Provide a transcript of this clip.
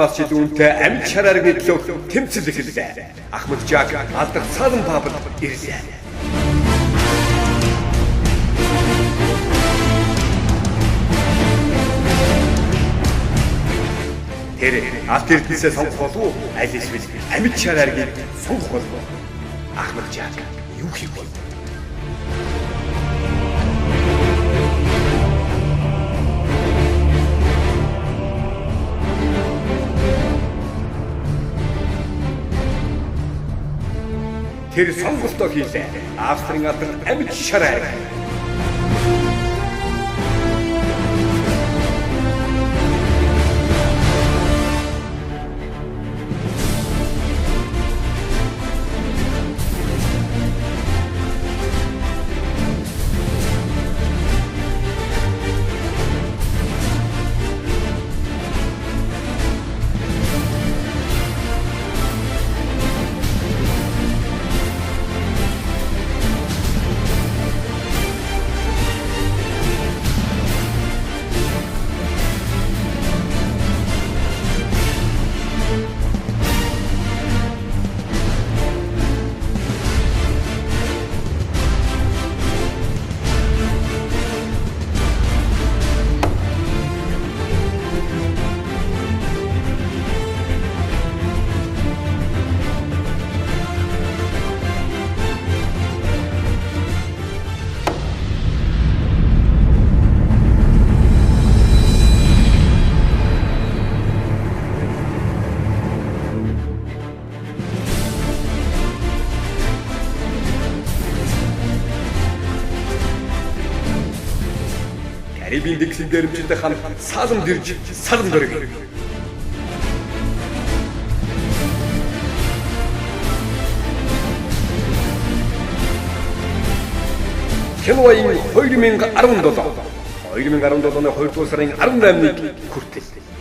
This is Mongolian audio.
Ахмадаас ч үүнтэй амьд шараарны төлөө тэмцэл эхэллээ. Ахмад Жак алдах цаалан баабад ирлээ. Тэр алт эрдэнэсээ сонгох болов уу? Аль эсвэл амьд шараарыг сонгох болов уу? Ахмад Жак юу хийх вэ? Тэр сонголтоо хийлээ. Австрийн алдар амьд шараар. Карибын дэгсэн дэрэмжтэй хам салам дэрж салам дөрөг. Хеллоуин 2017 оны 2 дугаар сарын 18-нд хүртэл